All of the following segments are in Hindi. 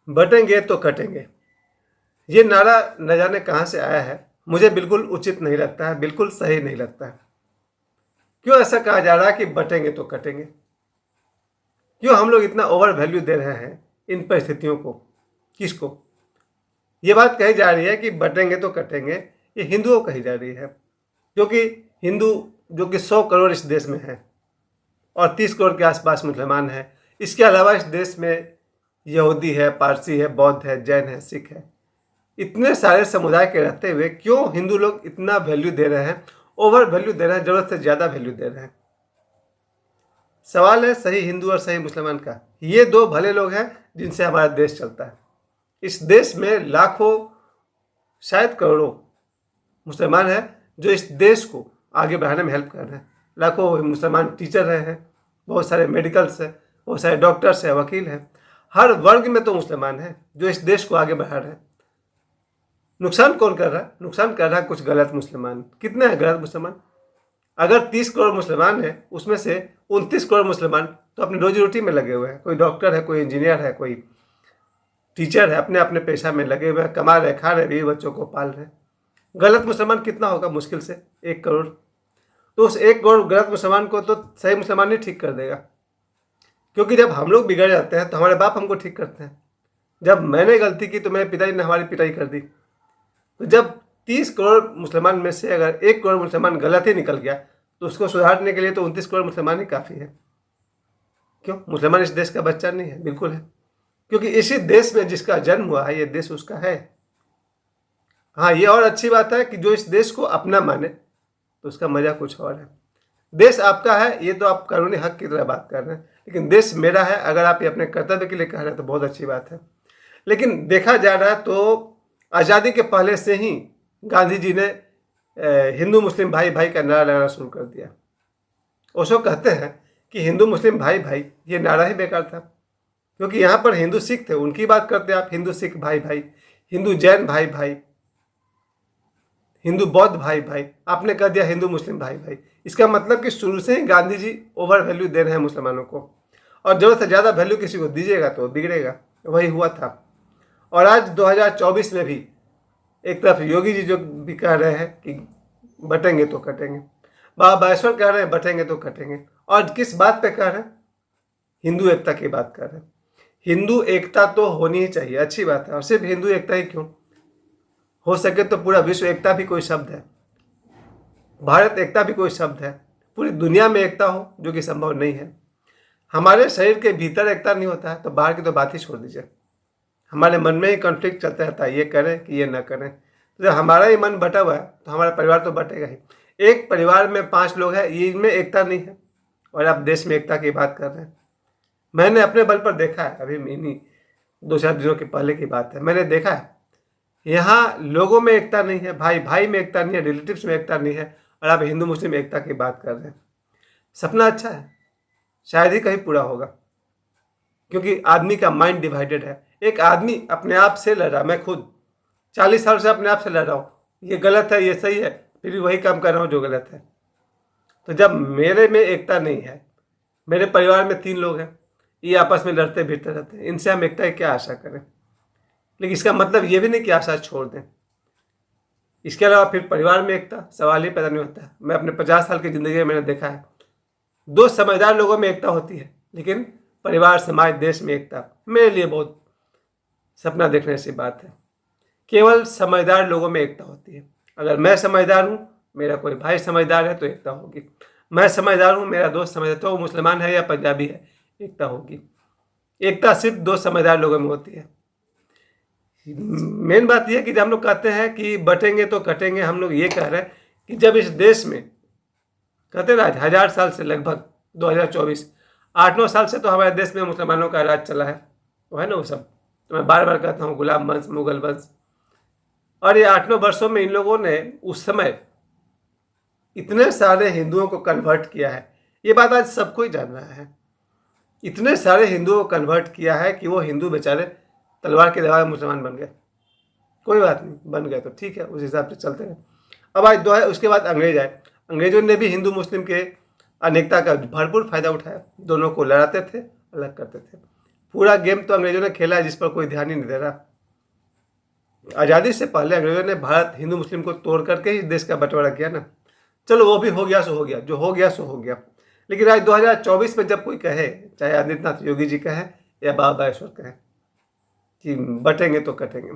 बटेंगे तो कटेंगे, ये नारा न जाने कहाँ से आया है। मुझे बिल्कुल उचित नहीं लगता है, बिल्कुल सही नहीं लगता है। क्यों ऐसा कहा जा रहा है कि बटेंगे तो कटेंगे? क्यों हम लोग इतना ओवर वैल्यू दे रहे हैं इन परिस्थितियों को? किसको? ये बात कही जा रही है कि बटेंगे तो कटेंगे, ये हिंदुओं को कही जा रही है, क्योंकि हिंदू जो कि 100 करोड़ इस देश में है और 30 करोड़ के आसपास मुसलमान हैं। इसके अलावा इस देश में यहूदी है, पारसी है, बौद्ध है, जैन है, सिख है। इतने सारे समुदाय के रहते हुए क्यों हिंदू लोग इतना वैल्यू दे रहे हैं, ओवर वैल्यू दे रहे हैं, ज़रूरत से ज़्यादा वैल्यू दे रहे हैं? सवाल है सही हिंदू और सही मुसलमान का। ये दो भले लोग हैं जिनसे हमारा देश चलता है। इस देश में लाखों, शायद करोड़ों मुसलमान हैं जो इस देश को आगे बढ़ाने में हेल्प कर रहे हैं। लाखों मुसलमान टीचर रहे हैं, बहुत सारे मेडिकल्स हैं, बहुत सारे डॉक्टर्स हैं, वकील हैं। हर वर्ग में तो मुसलमान हैं जो इस देश को आगे बढ़ा रहे हैं। नुकसान कौन कर रहा है? नुकसान कर रहा है कुछ गलत मुसलमान। कितने हैं गलत मुसलमान? अगर 30 करोड़ मुसलमान हैं, उसमें से 29 करोड़ मुसलमान तो अपनी रोजी रोटी में लगे हुए हैं। कोई डॉक्टर है, कोई इंजीनियर है, कोई टीचर है, अपने अपने पेशा में लगे हुए हैं, कमा रहे, खा रहे, बीवी बच्चों को पाल रहे हैं। गलत मुसलमान कितना होगा? मुश्किल से 1 करोड़। तो उस 1 करोड़ गलत मुसलमान को तो सही मुसलमान नहीं ठीक कर देगा, क्योंकि जब हम लोग बिगड़ जाते हैं तो हमारे बाप हमको ठीक करते हैं। जब मैंने गलती की तो मेरे पिताजी ने हमारी पिटाई कर दी। तो जब 30 करोड़ मुसलमान में से अगर 1 करोड़ मुसलमान गलत ही निकल गया तो उसको सुधारने के लिए तो 29 करोड़ मुसलमान ही काफ़ी है। क्यों? मुसलमान इस देश का बच्चा नहीं है? बिल्कुल है, क्योंकि इसी देश में जिसका जन्म हुआ है, ये देश उसका है। हाँ, ये और अच्छी बात है कि जो इस देश को अपना माने तो उसका मजा कुछ और है। देश आपका है, ये तो आप कानूनी हक की तरह बात कर रहे हैं, लेकिन देश मेरा है अगर आप ये अपने कर्तव्य के लिए कह रहे हैं तो बहुत अच्छी बात है। लेकिन देखा जा रहा है तो आज़ादी के पहले से ही गांधी जी ने हिंदू मुस्लिम भाई भाई का नारा लगाना शुरू कर दिया। ओशो कहते हैं कि हिंदू मुस्लिम भाई भाई ये नारा ही बेकार था, क्योंकि यहाँ पर हिंदू सिख थे, उनकी बात करते आप, हिंदू सिख भाई भाई, हिंदू जैन भाई भाई, हिंदू बौद्ध भाई भाई, आपने कह दिया हिंदू मुस्लिम भाई भाई। इसका मतलब कि शुरू से ही गांधी जी ओवर वैल्यू दे रहे हैं मुसलमानों को, और ज़रूरत से ज़्यादा वैल्यू किसी को दीजिएगा तो बिगड़ेगा। वही हुआ था। और आज 2024 में भी एक तरफ योगी जी जो भी कह रहे हैं कि बटेंगे तो कटेंगे, बाबा बागेश्वर कह रहे हैं बटेंगे तो कटेंगे, और किस बात पे कह रहे हैं? हिंदू एकता की बात कर रहे हैं। हिंदू एकता तो होनी ही चाहिए, अच्छी बात है, और सिर्फ हिंदू एकता ही क्यों, हो सके तो पूरा विश्व एकता भी कोई शब्द है, भारत एकता भी कोई शब्द है, पूरी दुनिया में एकता हो, जो कि संभव नहीं है। हमारे शरीर के भीतर एकता नहीं होता है तो बाहर की तो बात ही छोड़ दीजिए। हमारे मन में ही कॉन्फ्लिक्ट चलता रहता है, ये करें कि ये ना करें। तो जब हमारा ही मन बटा हुआ है तो हमारा परिवार तो बटेगा ही। एक परिवार में 5 लोग हैं, ये इनमें एकता नहीं है, और आप देश में एकता की बात कर रहे हैं। मैंने अपने बल पर देखा है, अभी इन्हीं 2-4 दिनों के पहले की बात है, मैंने देखा है यहाँ लोगों में एकता नहीं है, भाई भाई में एकता नहीं है, रिलेटिव्स में एकता नहीं है, और आप हिंदू मुस्लिम एकता की बात कर रहे हैं। सपना अच्छा है, शायद ही कहीं पूरा होगा, क्योंकि आदमी का माइंड डिवाइडेड है। एक आदमी अपने आप से लड़ रहा, मैं खुद 40 साल से अपने आप से लड़ रहा हूँ, ये गलत है, ये सही है, फिर भी वही काम कर रहा हूँ जो गलत है। तो जब मेरे में एकता नहीं है, मेरे परिवार में 3 लोग हैं, ये आपस में लड़ते भिड़ते रहते हैं, इनसे हम एकता की क्या आशा करें? लेकिन इसका मतलब ये भी नहीं कि आशा छोड़ दें। इसके अलावा फिर परिवार में एकता सवाल ही पैदा नहीं होता है। मैं अपने 50 साल की ज़िंदगी में मैंने देखा है, 2 समझदार लोगों में एकता होती है, लेकिन परिवार, समाज, देश में एकता मेरे लिए बहुत सपना देखने जैसी बात है। केवल समझदार लोगों में एकता होती है। अगर मैं समझदार हूँ, मेरा कोई भाई समझदार है तो एकता होगी। मैं समझदार हूँ, मेरा दोस्त समझदार, तो वो मुसलमान है या पंजाबी है, एकता होगी। एकता सिर्फ 2 समझदार लोगों में होती है। मेन बात यह कि जब हम लोग कहते हैं कि बटेंगे तो कटेंगे, हम लोग ये कह रहे हैं कि जब इस देश में कहते हैं ना 1000 साल से लगभग 2024 8-9 साल से तो हमारे देश में मुसलमानों का राज चला है, वो है ना वो सब, तो मैं बार बार कहता हूँ गुलाम वंश, मुगल वंश। और ये 8-9 वर्षों में इन लोगों ने उस समय इतने सारे हिंदुओं को कन्वर्ट किया है। ये बात आज सब कोई जान रहा है। इतने सारे हिंदुओं को कन्वर्ट किया है कि वो हिंदू बेचारे तलवार के दबाव में मुसलमान बन गए। कोई बात नहीं, बन गए तो ठीक है, उस हिसाब से चलते रहे। अब आज दो है, उसके बाद अंग्रेज आए। अंग्रेजों ने भी हिंदू मुस्लिम के अनेकता का भरपूर फायदा उठाया, दोनों को लड़ाते थे, अलग करते थे। पूरा गेम तो अंग्रेजों ने खेला है जिस पर कोई ध्यान ही नहीं दे रहा। आज़ादी से पहले अंग्रेजों ने भारत हिंदू मुस्लिम को तोड़ करके ही देश का बंटवारा किया ना। चलो वो भी हो गया सो हो गया, जो हो गया सो हो गया। लेकिन आज 2024 में जब कोई कहे, चाहे आदित्यनाथ योगी जी कहे या बाबा ईश्वर कहे कि बटेंगे तो कटेंगे,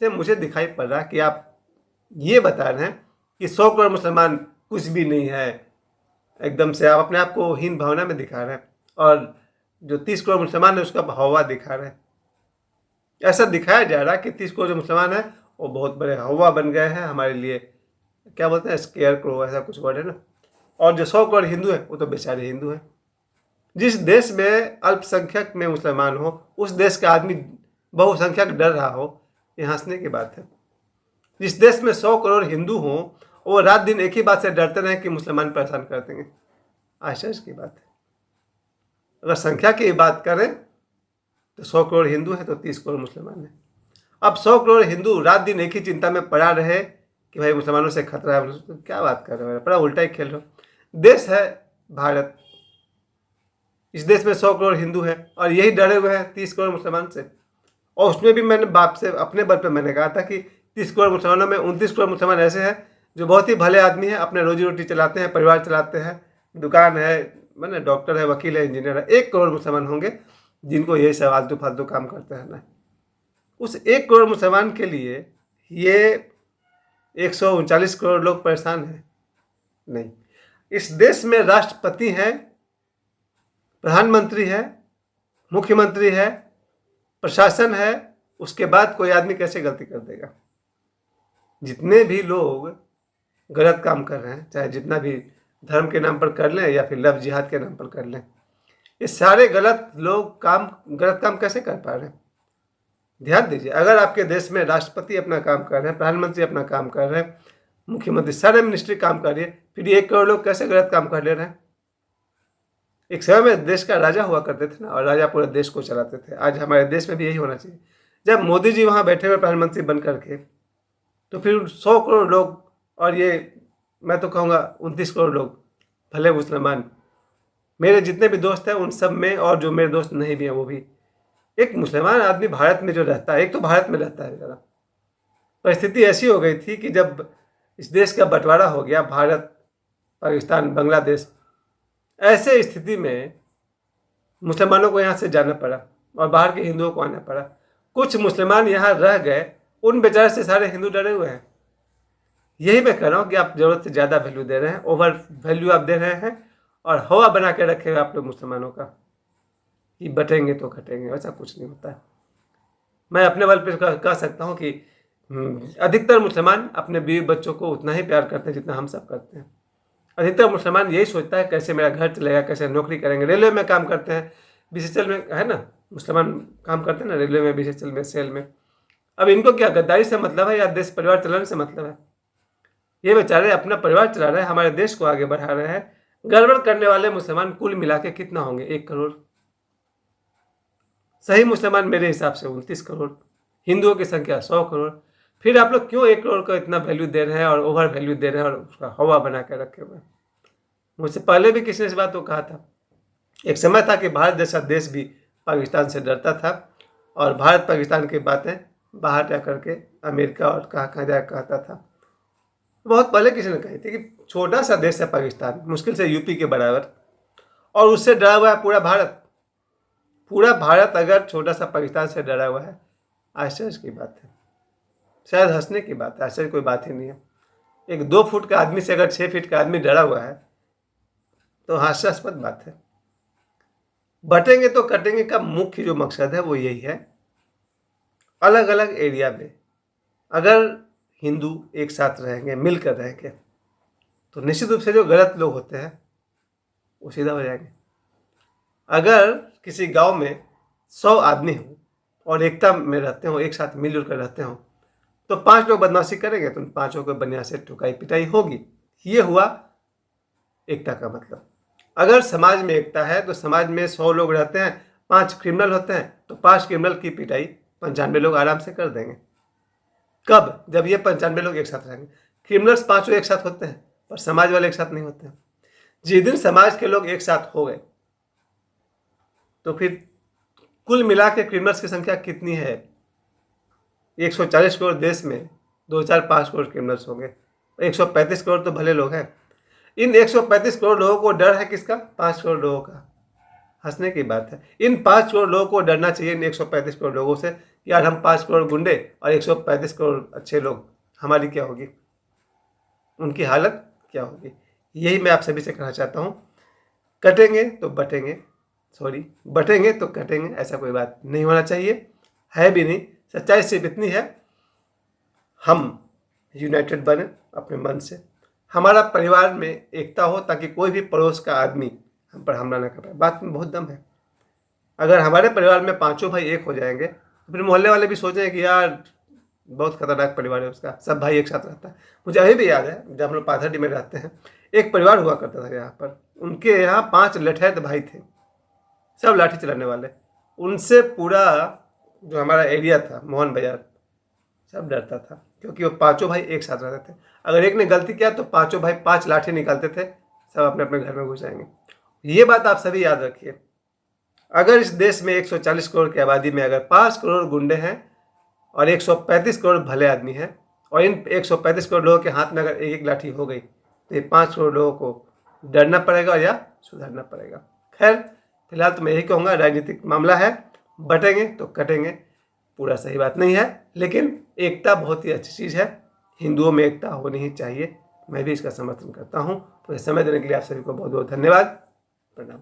से मुझे दिखाई पड़ रहा कि आप ये बता रहे हैं कि 100 करोड़ मुसलमान कुछ भी नहीं है, एकदम से आप अपने आप को हीन भावना में दिखा रहे हैं, और जो 30 करोड़ मुसलमान है उसका हवा दिखा रहे हैं। ऐसा दिखाया जा रहा है कि 30 करोड़ जो मुसलमान हैं वो बहुत बड़े हवा बन गए हैं हमारे लिए, क्या बोलते हैं, स्केयर करो, ऐसा कुछ वर्ड है ना। और जो 100 करोड़ हिंदू हैं वो तो बेचारे हिंदू हैं। जिस देश में अल्पसंख्यक में मुसलमान हो, उस देश का आदमी बहुसंख्यक डर रहा हो, ये हंसने की बात है। जिस देश में 100 करोड़ हिंदू हों, वो रात दिन एक ही बात से डरते रहे कि मुसलमान परेशान कर देंगे। आश्चर्य की बात है। अगर संख्या की बात करें तो 100 करोड़ हिंदू हैं तो 30 करोड़ मुसलमान हैं। अब 100 करोड़ हिंदू रात दिन एक ही चिंता में पड़ा रहे कि भाई मुसलमानों से खतरा है, तो क्या बात कर रहे हो, बड़ा उल्टा ही खेल रहे हो। देश है भारत, इस देश में 100 करोड़ हिंदू हैं और यही डरे हुए हैं 30 करोड़ मुसलमान से। और उसमें भी मैंने बाप से अपने बल पर मैंने कहा था कि 30 करोड़ मुसलमानों में 29 करोड़ मुसलमान ऐसे हैं जो बहुत ही भले आदमी हैं, अपने रोजी रोटी चलाते हैं, परिवार चलाते हैं, दुकान है, मैंने डॉक्टर है, वकील है, इंजीनियर है। 1 करोड़ मुसलमान होंगे जिनको यही सब फालतू फालतू काम करते रहना है। उस 1 करोड़ मुसलमान के लिए ये 139 करोड़ लोग परेशान हैं? नहीं। इस देश में राष्ट्रपति हैं, प्रधानमंत्री है, मुख्यमंत्री है, प्रशासन है, उसके बाद कोई आदमी कैसे गलती कर देगा? जितने भी लोग गलत काम कर रहे हैं, चाहे जितना भी धर्म के नाम पर कर लें या फिर लव जिहाद के नाम पर कर लें, ये सारे गलत काम कैसे कर पा रहे हैं? ध्यान दीजिए, अगर आपके देश में राष्ट्रपति अपना काम कर रहे हैं, प्रधानमंत्री अपना काम कर रहे हैं, मुख्यमंत्री, सारे मिनिस्ट्री काम कर रही है, फिर 1 करोड़ लोग कैसे गलत काम कर ले रहे हैं? एक समय में देश का राजा हुआ करते थे ना, और राजा पूरे देश को चलाते थे। आज हमारे देश में भी यही होना चाहिए। जब मोदी जी वहाँ बैठे हुए प्रधानमंत्री बन करके, तो फिर 100 करोड़ लोग, और ये मैं तो कहूँगा 29 करोड़ लोग भले मुसलमान, मेरे जितने भी दोस्त हैं उन सब में, और जो मेरे दोस्त नहीं भी हैं वो भी, एक मुसलमान आदमी भारत में जो रहता है, एक तो भारत में रहता है ज़रा, परिस्थिति ऐसी हो गई थी कि जब इस देश का बंटवारा हो गया, भारत, पाकिस्तान, बांग्लादेश, ऐसे स्थिति में मुसलमानों को यहाँ से जाना पड़ा और बाहर के हिंदुओं को आना पड़ा। कुछ मुसलमान यहाँ रह गए, उन बेचारे से सारे हिंदू डरे हुए हैं। यही मैं कह रहा हूँ कि आप ज़रूरत से ज़्यादा वैल्यू दे रहे हैं, ओवर वैल्यू आप दे रहे हैं, और हवा बना के रखे हुए आप लोग मुसलमानों का कि बटेंगे तो कटेंगे। ऐसा कुछ नहीं होता है। मैं अपने बल पर कह सकता हूँ कि अधिकतर मुसलमान अपने बीवी बच्चों को उतना ही प्यार करते हैं जितना हम सब करते हैं। अधिकतर मुसलमान यही सोचता है कैसे मेरा घर चलेगा, कैसे नौकरी करेंगे। रेलवे में काम करते हैं, बीसीसीएल में है ना, मुसलमान काम करते हैं ना रेलवे में, बीसीसीएल में, सेल में। अब इनको क्या गद्दारी से मतलब है या देश परिवार चलाने से मतलब है? ये बेचारे अपना परिवार चला रहे हैं, हमारे देश को आगे बढ़ा रहे हैं। गड़बड़ करने वाले मुसलमान कुल मिला के कितना होंगे? 1 करोड़। सही मुसलमान मेरे हिसाब से 29 करोड़, हिंदुओं की संख्या 100 करोड़। फिर आप लोग क्यों 1 करोड़ को इतना वैल्यू दे रहे हैं और ओवर वैल्यू दे रहे हैं और उसका हवा बना के रखे हुए हैं? मुझसे पहले भी किसी ने इस बात को कहा था। एक समय था कि भारत जैसा देश भी पाकिस्तान से डरता था, और भारत पाकिस्तान की बातें बाहर जा करके अमेरिका और कहाँ कहाँ जा कहता था। बहुत पहले किसी ने कही थी कि छोटा सा देश है पाकिस्तान, मुश्किल से यूपी के बराबर, और उससे डरा हुआ है पूरा भारत। पूरा भारत अगर छोटा सा पाकिस्तान से डरा हुआ है, आश्चर्य की बात है, शायद हंसने की बात है, आश्चर्य कोई बात ही नहीं है। एक 2 फुट का आदमी से अगर 6 फीट का आदमी डरा हुआ है तो हास्यास्पद बात है। बटेंगे तो कटेंगे का मुख्य जो मकसद है वो यही है, अलग अलग एरिया में अगर हिंदू एक साथ रहेंगे, मिलकर रहेंगे, तो निश्चित रूप से जो गलत लोग होते हैं वो सीधा हो जाएंगे। अगर किसी गांव में 100 आदमी हो और एकता में रहते हो, एक साथ मिलजुल कर रहते हो, तो 5 लोग बदमाशी करेंगे तो उन 5 को बनिया से ठुकाई पिटाई होगी। ये हुआ एकता का मतलब। अगर समाज में एकता है तो समाज में 100 लोग रहते हैं, 5 क्रिमिनल होते हैं, तो 5 क्रिमिनल की पिटाई 95 लोग आराम से कर देंगे। कब? जब ये 95 लोग एक साथ रहेंगे। क्रिमिनल्स 5 एक साथ होते हैं पर समाज वाले एक साथ नहीं होते हैं। जिस दिन समाज के लोग एक साथ हो गए, तो फिर कुल मिला के क्रिमिनल्स की संख्या कितनी है? 140 करोड़ देश में 2005 करोड़ क्रिमिनल्स होंगे, 135 करोड़ तो भले लोग हैं। इन 135 करोड़ लोगों को डर है किसका? 5 करोड़ लोगों का। हंसने की बात है। इन 5 करोड़ लोगों को डरना चाहिए इन 135 करोड़ लोगों से। यार हम 5 करोड़ गुंडे और 135 करोड़ अच्छे लोग, हमारी क्या होगी, उनकी हालत क्या होगी? यही मैं आप सभी से कहना चाहता हूँ। कटेंगे तो बटेंगे, बटेंगे तो कटेंगे, ऐसा कोई बात नहीं होना चाहिए, है भी नहीं। सच्चाई सिर्फ इतनी है, हम यूनाइटेड बने अपने मन से, हमारा परिवार में एकता हो, ताकि कोई भी पड़ोस का आदमी हम पर हमला न कर पाए। बात में बहुत दम है। अगर हमारे परिवार में पांचों भाई एक हो जाएंगे तो फिर मोहल्ले वाले भी सोचेंगे कि यार बहुत खतरनाक परिवार है उसका, सब भाई एक साथ रहता है। मुझे अभी भी याद है जब हम लोग पाथरडी में रहते हैं, एक परिवार हुआ करता था यहाँ पर, उनके यहाँ 5 लठैत भाई थे, सब लाठी चलाने वाले। उनसे पूरा जो हमारा एरिया था मोहन बाजार सब डरता था, क्योंकि वो पांचों भाई एक साथ रहते थे। अगर एक ने गलती किया तो पांचों भाई 5 लाठी निकालते थे, सब अपने अपने घर में घुस जाएंगे। ये बात आप सभी याद रखिए। अगर इस देश में 140 करोड़ की आबादी में अगर 5 करोड़ गुंडे हैं और 135 करोड़ भले आदमी हैं, और इन 135 करोड़ लोगों के हाथ में अगर एक एक लाठी हो गई, तो ये 5 करोड़ लोगों को डरना पड़ेगा या सुधरना पड़ेगा। खैर फिलहाल तो मैं यही कहूँगा, राजनीतिक मामला है, बटेंगे तो कटेंगे, पूरा सही बात नहीं है, लेकिन एकता बहुत ही अच्छी चीज़ है। हिंदुओं में एकता होनी ही चाहिए, मैं भी इसका समर्थन करता हूँ। तो समय देने के लिए आप सभी को बहुत बहुत धन्यवाद। प्रणाम।